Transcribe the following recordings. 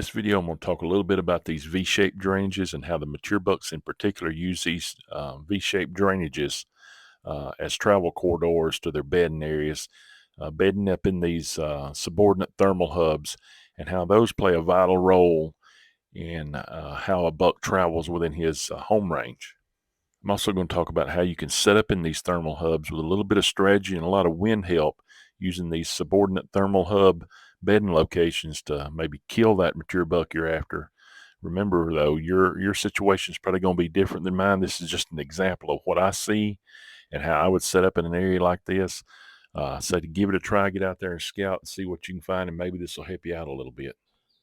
this video, I'm going to talk a little bit about these V-shaped drainages and how the mature bucks in particular use these V-shaped drainages as travel corridors to their bedding areas, bedding up in these subordinate thermal hubs, and how those play a vital role in how a buck travels within his home range. I'm also going to talk about how you can set up in these thermal hubs with a little bit of strategy and a lot of wind help using these subordinate thermal hub bedding locations to maybe kill that mature buck you're after. Remember though, your situation is probably going to be different than mine. This is just an example of what I see and how I would set up in an area like this. So to give it a try, get out there and scout and see what you can find, and maybe this will help you out a little bit.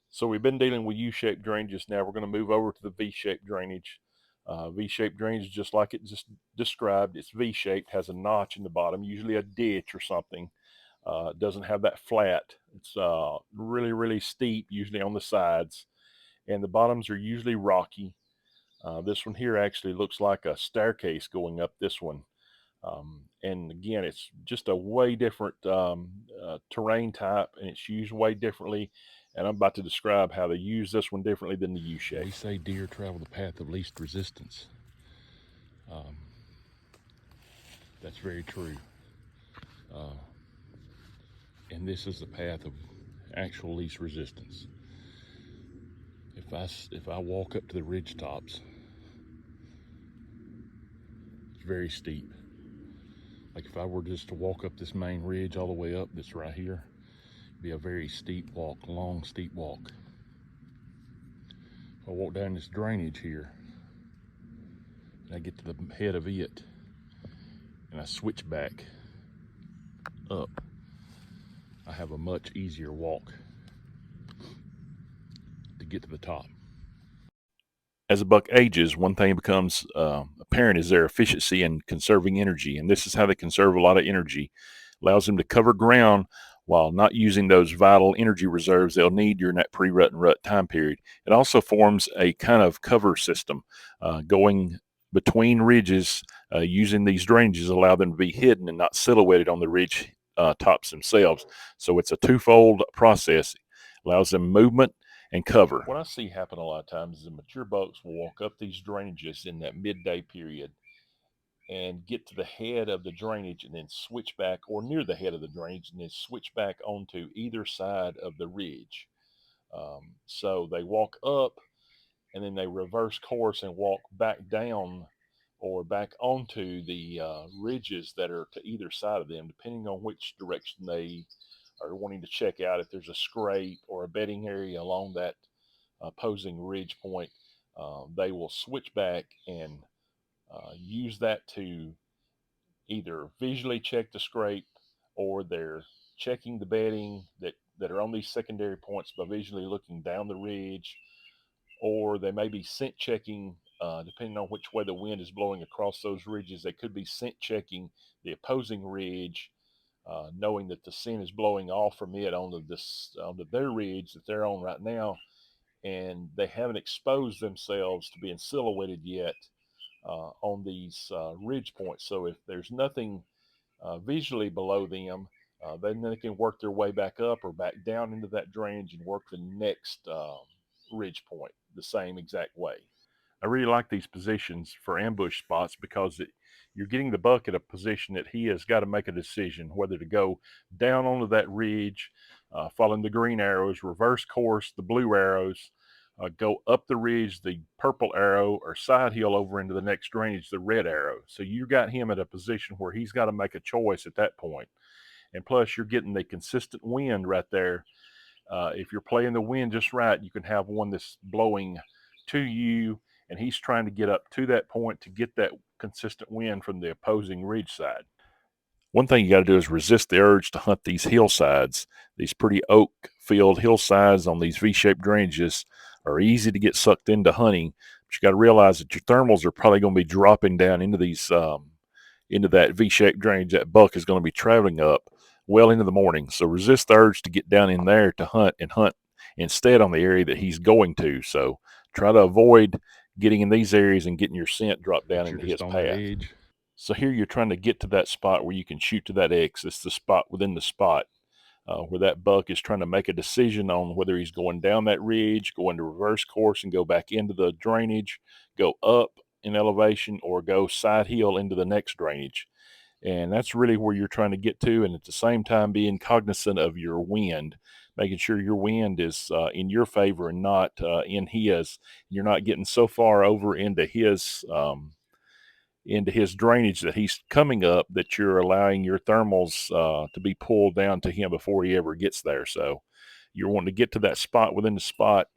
So we've been dealing with U-shaped drainages. Now we're going to move over to the V-shaped drainage. V-shaped drainage, just like it just described, it's V-shaped, has a notch in the bottom, usually a ditch or something. It doesn't have that flat. It's really, really steep, usually on the sides, and the bottoms are usually rocky. This one here actually looks like a staircase going up this one. And again, it's just a way different terrain type, and it's used way differently. And I'm about to describe how they use this one differently than the U-shape. We say deer travel the path of least resistance. That's very true. And this is the path of actual least resistance. If I walk up to the ridge tops, it's very steep. Like if I were just to walk up this main ridge all the way up, that's right here, it'd be a very steep walk, long steep walk. If I walk down this drainage here, and I get to the head of it, and I switch back up, I have a much easier walk to get to the top. As a buck ages, one thing becomes apparent is their efficiency in conserving energy, and this is how they conserve a lot of energy. Allows them to cover ground while not using those vital energy reserves they'll need during that pre-rut and rut time period. It also forms a kind of cover system going between ridges. Using these drainages allow them to be hidden and not silhouetted on the ridge tops themselves. So it's a twofold process. Allows them movement and cover. What I see happen a lot of times is the mature bucks will walk up these drainages in that midday period and get to the head of the drainage and then switch back, or near the head of the drainage, and then switch back onto either side of the ridge. So they walk up and then they reverse course and walk back down or back onto the ridges that are to either side of them, depending on which direction they are wanting to check out. If there's a scrape or a bedding area along that opposing ridge point, they will switch back and use that to either visually check the scrape, or they're checking the bedding that are on these secondary points by visually looking down the ridge, or they may be scent checking, depending on which way the wind is blowing across those ridges. They could be scent checking the opposing ridge, knowing that the scent is blowing off from it onto their ridge that they're on right now, and they haven't exposed themselves to being silhouetted yet on these ridge points. So if there's nothing visually below them, then they can work their way back up or back down into that drainage and work the next ridge point the same exact way. I really like these positions for ambush spots because you're getting the buck at a position that he has got to make a decision whether to go down onto that ridge, following the green arrows, reverse course, the blue arrows, go up the ridge, the purple arrow, or side hill over into the next drainage, the red arrow. So you got him at a position where he's got to make a choice at that point. And plus you're getting the consistent wind right there. If you're playing the wind just right, you can have one that's blowing to you, and he's trying to get up to that point to get that consistent wind from the opposing ridge side. One thing you got to do is resist the urge to hunt these hillsides. These pretty oak-filled hillsides on these V-shaped drainages are easy to get sucked into hunting, but you got to realize that your thermals are probably going to be dropping down into these into that V-shaped drainage. That buck is going to be traveling up well into the morning. So resist the urge to get down in there to hunt, and hunt instead on the area that he's going to. So try to avoid getting in these areas and getting your scent dropped down into his path. So here you're trying to get to that spot where you can shoot to that X. It's the spot within the spot. where that buck is trying to make a decision on whether he's going down that ridge, go into reverse course and go back into the drainage, go up in elevation, or go side hill into the next drainage. And that's really where you're trying to get to. And at the same time, being cognizant of your wind, making sure your wind is in your favor and not in his. You're not getting so far over into his drainage that he's coming up that you're allowing your thermals to be pulled down to him before he ever gets there. So you're wanting to get to that spot within the spot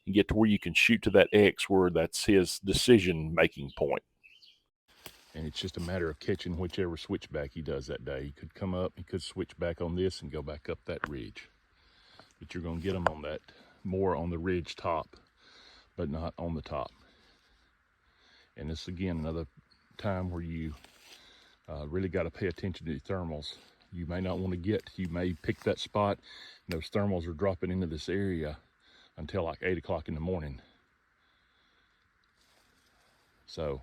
and get to where you can shoot to that X where that's his decision making point. And it's just a matter of catching whichever switchback he does that day. He could come up, he could switch back on this and go back up that ridge. But you're going to get him on that, more on the ridge top, but not on the top. And this, again, another time where you really got to pay attention to the thermals. You may not want to you may pick that spot, and those thermals are dropping into this area until like 8 o'clock in the morning. So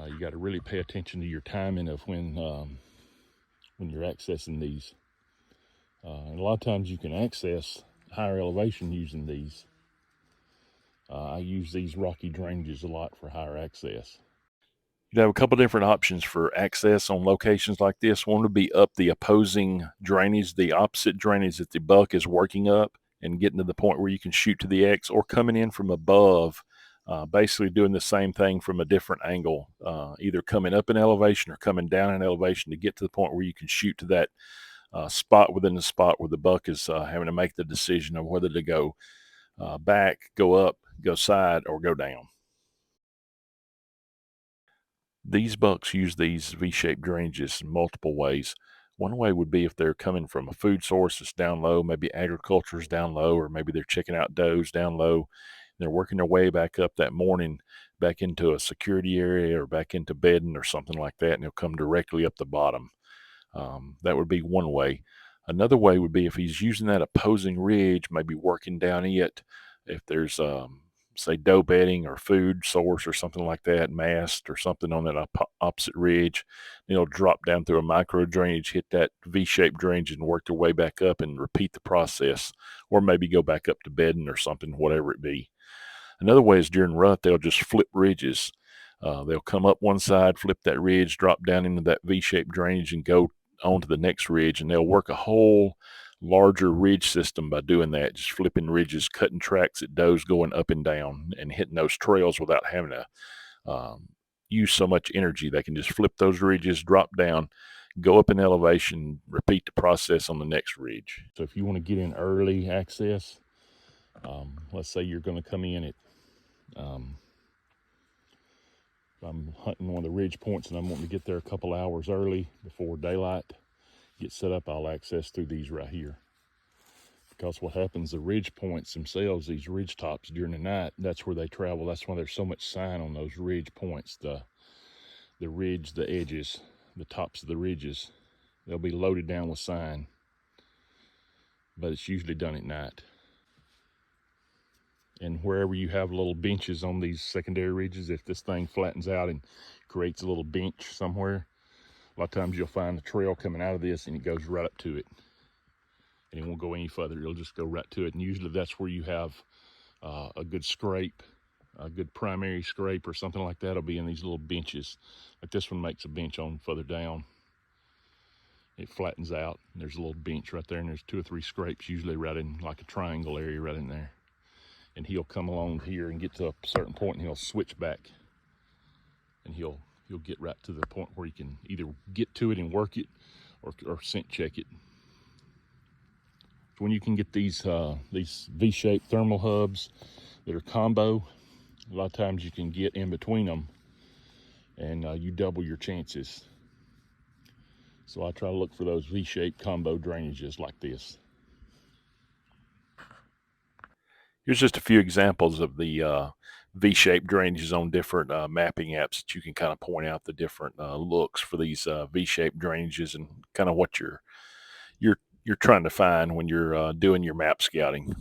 you got to really pay attention to your timing of when you're accessing these. And a lot of times you can access higher elevation using these. I use these rocky drainages a lot for higher access. You have a couple different options for access on locations like this. One would be up the opposing drainage, the opposite drainage that the buck is working up and getting to the point where you can shoot to the X, or coming in from above, basically doing the same thing from a different angle, either coming up in elevation or coming down in elevation to get to the point where you can shoot to that spot within the spot where the buck is having to make the decision of whether to go back, go up, go side, or go down. These bucks use these V-shaped drainages in multiple ways. One way would be if they're coming from a food source that's down low, maybe agriculture's down low, or maybe they're checking out does down low. They're working their way back up that morning, back into a security area or back into bedding or something like that, and they'll come directly up the bottom. That would be one way. Another way would be if he's using that opposing ridge, maybe working down it. If there's, say, doe bedding or food source or something like that, mast or something on that opposite ridge, it'll drop down through a micro drainage, hit that V-shaped drainage, and work their way back up and repeat the process, or maybe go back up to bedding or something, whatever it be. Another way is during rut, they'll just flip ridges. They'll come up one side, flip that ridge, drop down into that V-shaped drainage, and go onto the next ridge. And they'll work a whole larger ridge system by doing that, just flipping ridges, cutting tracks at does going up and down, and hitting those trails without having to use so much energy. They can just flip those ridges, drop down, go up in elevation, repeat the process on the next ridge. So if you want to get in early access, let's say you're going to come in at I'm hunting one of the ridge points and I'm wanting to get there a couple hours early before daylight, get set up, I'll access through these right here. Because what happens, the ridge points themselves, these ridge tops during the night, that's where they travel. That's why there's so much sign on those ridge points, the ridge, the edges, the tops of the ridges. They'll be loaded down with sign, but it's usually done at night. And wherever you have little benches on these secondary ridges, if this thing flattens out and creates a little bench somewhere, a lot of times you'll find the trail coming out of this and it goes right up to it. And it won't go any further, it'll just go right to it. And usually that's where you have a good scrape, a good primary scrape or something like that will be in these little benches. Like this one makes a bench on further down. It flattens out, and there's a little bench right there, and there's 2 or 3 scrapes, usually right in like a triangle area right in there. And he'll come along here and get to a certain point and he'll switch back. And he'll get right to the point where he can either get to it and work it or scent check it. When you can get these V-shaped thermal hubs that are combo, a lot of times you can get in between them and you double your chances. So I try to look for those V-shaped combo drainages like this. Here's just a few examples of the V-shaped drainages on different mapping apps that you can kind of point out the different looks for these V-shaped drainages and kind of what you're trying to find when you're doing your map scouting.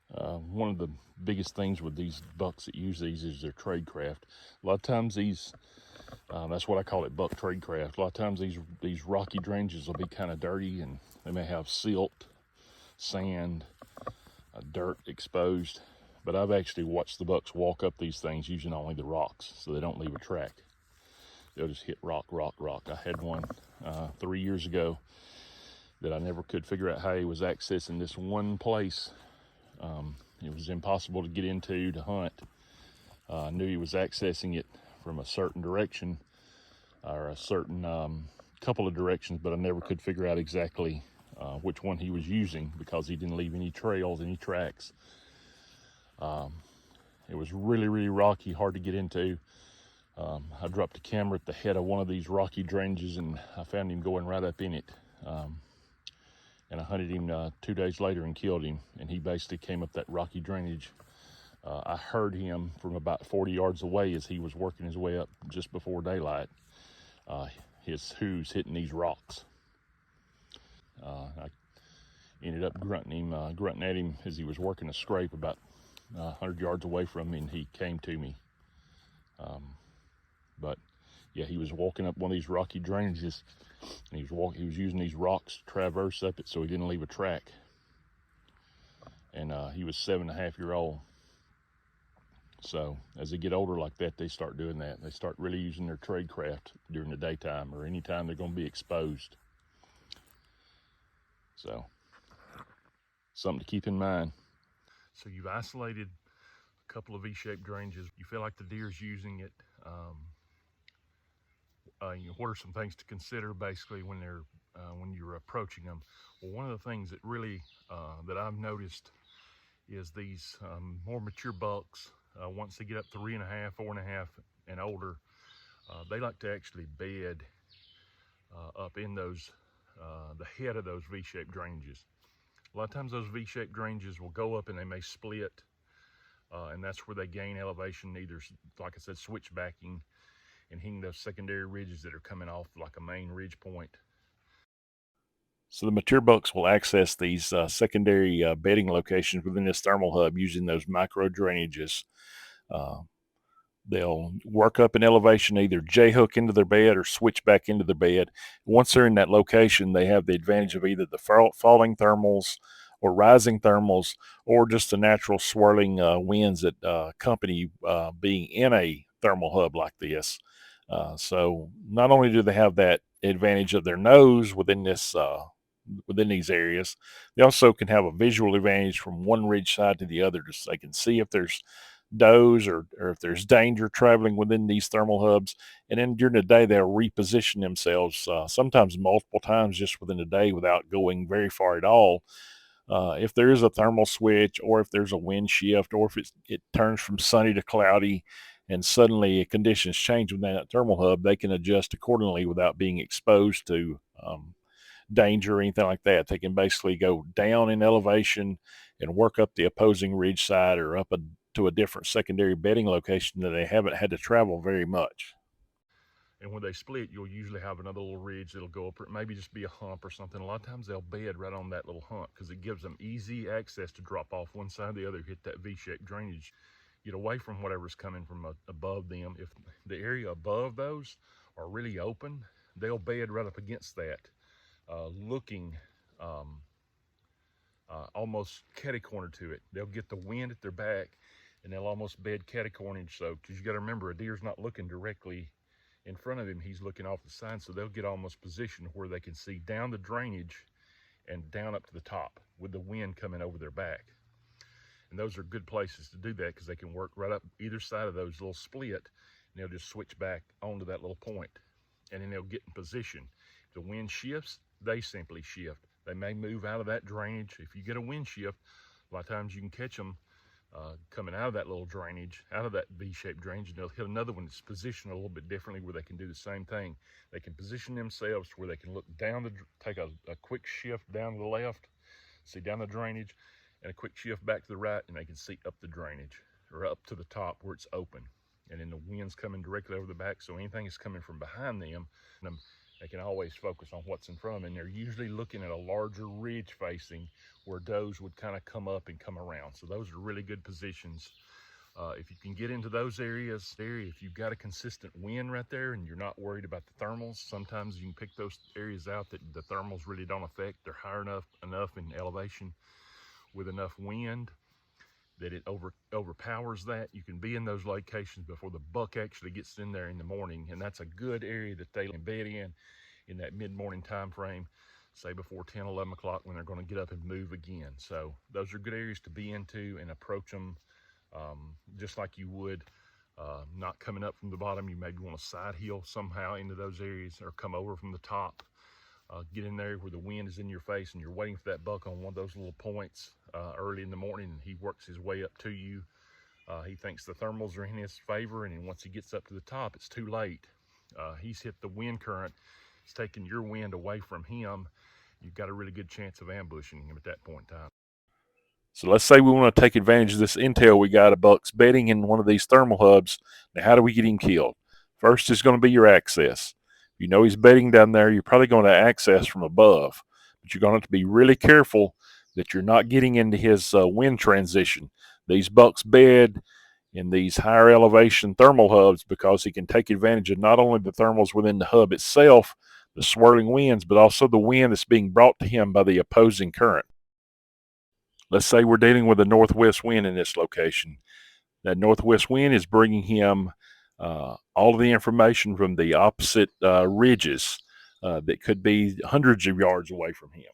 One of the biggest things with these bucks that use these is their tradecraft. A lot of times these That's what I call it, buck tradecraft. A lot of times these rocky drainages will be kind of dirty, and they may have silt, sand, dirt exposed. But I've actually watched the bucks walk up these things using only the rocks, so they don't leave a track. They'll just hit rock, rock, rock. I had one 3 years ago that I never could figure out how he was accessing this one place. It was impossible to get into to hunt. I knew he was accessing it from a certain direction or a certain couple of directions, but I never could figure out exactly which one he was using because he didn't leave any trails, any tracks. It was really, really rocky, hard to get into. I dropped a camera at the head of one of these rocky drainages, and I found him going right up in it. And I hunted him 2 days later and killed him, and he basically came up that rocky drainage. I heard him from about 40 yards away as he was working his way up just before daylight. His hooves hitting these rocks. I ended up grunting at him as he was working a scrape about 100 yards away from me, and he came to me. But yeah, he was walking up one of these rocky drainages, and he was using these rocks to traverse up it so he didn't leave a track. And he was 7.5 years old. So as they get older like that, they start doing that. They start really using their tradecraft during the daytime or anytime they're going to be exposed. So something to keep in mind. So you've isolated a couple of V-shaped drainages. You feel like the deer's using it. What are some things to consider basically when you're approaching them? Well, one of the things that really that I've noticed is these more mature bucks. Once they get up 3.5, 4.5 and older, they like to actually bed up in those the head of those V-shaped drainages. A lot of times those V-shaped drainages will go up and they may split, and that's where they gain elevation, either, like I said, switchbacking and hitting those secondary ridges that are coming off like a main ridge point. So the mature bucks will access these secondary bedding locations within this thermal hub using those micro drainages. They'll work up in elevation, either J-hook into their bed or switch back into their bed. Once they're in that location, they have the advantage of either the falling thermals or rising thermals, or just the natural swirling winds that accompany being in a thermal hub like this. So not only do they have that advantage of their nose within these areas, they also can have a visual advantage from one ridge side to the other, so they can see if there's does or if there's danger traveling within these thermal hubs. And then during the day, they'll reposition themselves sometimes multiple times just within the day without going very far at all. If there is a thermal switch, or if there's a wind shift, or if it turns from sunny to cloudy and suddenly conditions change within that thermal hub, they can adjust accordingly without being exposed to danger or anything like that. They can basically go down in elevation and work up the opposing ridge side or up to a different secondary bedding location that they haven't had to travel very much. And when they split, you'll usually have another little ridge that'll go up, or maybe just be a hump or something. A lot of times they'll bed right on that little hump because it gives them easy access to drop off one side or the other, hit that V-shaped drainage, get away from whatever's coming from above them. If the area above those are really open, they'll bed right up against that, looking almost catty-corner to it. They'll get the wind at their back, and they'll almost bed catty-cornered. So, because you got to remember, a deer's not looking directly in front of him, he's looking off the side, so they'll get almost positioned where they can see down the drainage and down up to the top with the wind coming over their back. And those are good places to do that because they can work right up either side of those little split, and they'll just switch back onto that little point, and then they'll get in position. If the wind shifts, they simply shift. They may move out of that drainage. If you get a wind shift, a lot of times you can catch them coming out of that little drainage, out of that V-shaped drainage, and they'll hit another one that's positioned a little bit differently where they can do the same thing. They can position themselves where they can look down, take a quick shift down to the left, see down the drainage, and a quick shift back to the right, and they can see up the drainage or up to the top where it's open. And then the wind's coming directly over the back, so anything that's coming from behind them, they can always focus on what's in front of them. And they're usually looking at a larger ridge facing where does would kind of come up and come around. So those are really good positions If you can get into those areas, if you've got a consistent wind right there and you're not worried about the thermals, sometimes you can pick those areas out that the thermals really don't affect. They're higher enough in elevation with enough wind that it overpowers that. You can be in those locations before the buck actually gets in there in the morning, and that's a good area that they embed in that mid-morning time frame, say before 10, 11 o'clock when they're going to get up and move again. So those are good areas to be into and approach them just like you would not coming up from the bottom. You maybe want to side hill somehow into those areas or come over from the top. Get in there where the wind is in your face and you're waiting for that buck on one of those little points early in the morning, and he works his way up to you. He thinks the thermals are in his favor, and then once he gets up to the top, it's too late. He's hit the wind current. It's taking your wind away from him. You've got a really good chance of ambushing him at that point in time. So let's say we want to take advantage of this intel we got. A buck's bedding in one of these thermal hubs. Now, how do we get him killed? First is going to be your access. You know he's bedding down there, you're probably going to access from above, but you're going to have to be really careful that you're not getting into his wind transition. These bucks bed in these higher elevation thermal hubs because he can take advantage of not only the thermals within the hub itself, the swirling winds, but also the wind that's being brought to him by the opposing current. Let's say we're dealing with a northwest wind in this location. That northwest wind is bringing him all of the information from the opposite ridges that could be hundreds of yards away from him.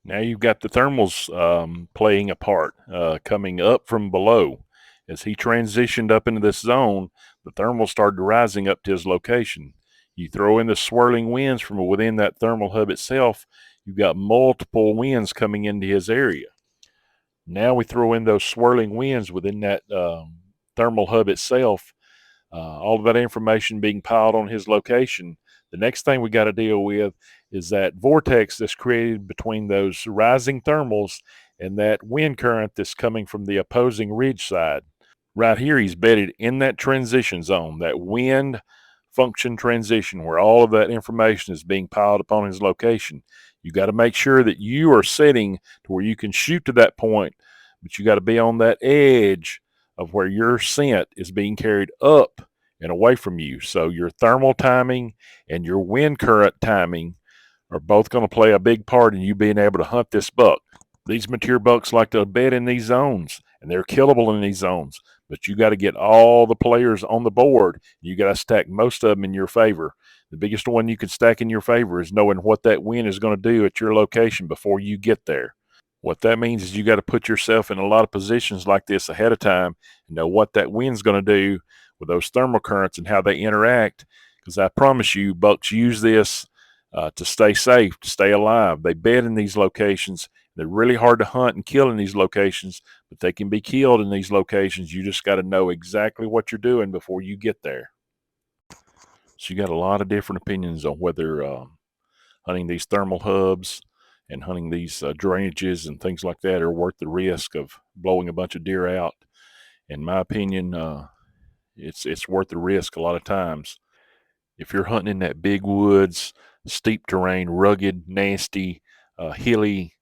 Now you've got the thermals playing a part, coming up from below. As he transitioned up into this zone, the thermals started rising up to his location. You throw in the swirling winds from within that thermal hub itself, you've got multiple winds coming into his area. Now we throw in those swirling winds within that thermal hub itself, all of that information being piled on his location. The next thing we got to deal with is that vortex that's created between those rising thermals and that wind current that's coming from the opposing ridge side. Right here, he's bedded in that transition zone, that wind function transition where all of that information is being piled upon his location. You got to make sure that you are setting to where you can shoot to that point, but you got to be on that edge of where your scent is being carried up and away from you. So your thermal timing and your wind current timing are both going to play a big part in you being able to hunt this buck. These mature bucks like to bed in these zones, and they're killable in these zones. But you got to get all the players on the board. You got to stack most of them in your favor. The biggest one you can stack in your favor is knowing what that wind is going to do at your location before you get there. What that means is you got to put yourself in a lot of positions like this ahead of time and know what that wind's going to do with those thermal currents and how they interact. Because I promise you, bucks use this to stay safe, to stay alive. They bed in these locations. They're really hard to hunt and kill in these locations, but they can be killed in these locations. You just got to know exactly what you're doing before you get there. So you got a lot of different opinions on whether hunting these thermal hubs and hunting these drainages and things like that are worth the risk of blowing a bunch of deer out. In my opinion, it's worth the risk a lot of times. If you're hunting in that big woods, steep terrain, rugged, nasty, hilly,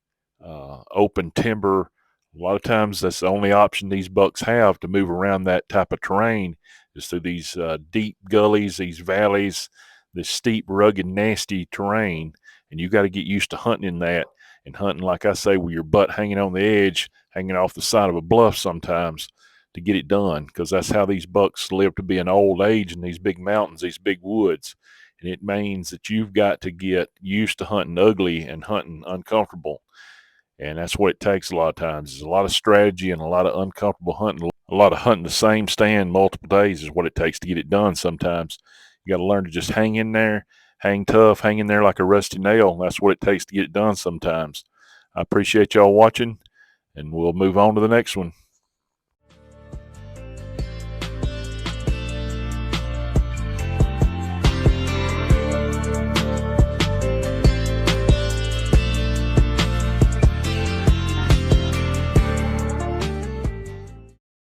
open timber, a lot of times that's the only option these bucks have to move around that type of terrain is through these deep gullies, these valleys, this steep, rugged, nasty terrain. And you got to get used to hunting in that and hunting, like I say, with your butt hanging on the edge, hanging off the side of a bluff sometimes to get it done, because that's how these bucks live to be an old age in these big mountains, these big woods. And it means that you've got to get used to hunting ugly and hunting uncomfortable. And that's what it takes a lot of times. Is a lot of strategy and a lot of uncomfortable hunting. A lot of hunting the same stand multiple days is what it takes to get it done sometimes. You got to learn to just hang in there, hang tough, hang in there like a rusty nail. That's what it takes to get it done sometimes. I appreciate y'all watching, and we'll move on to the next one.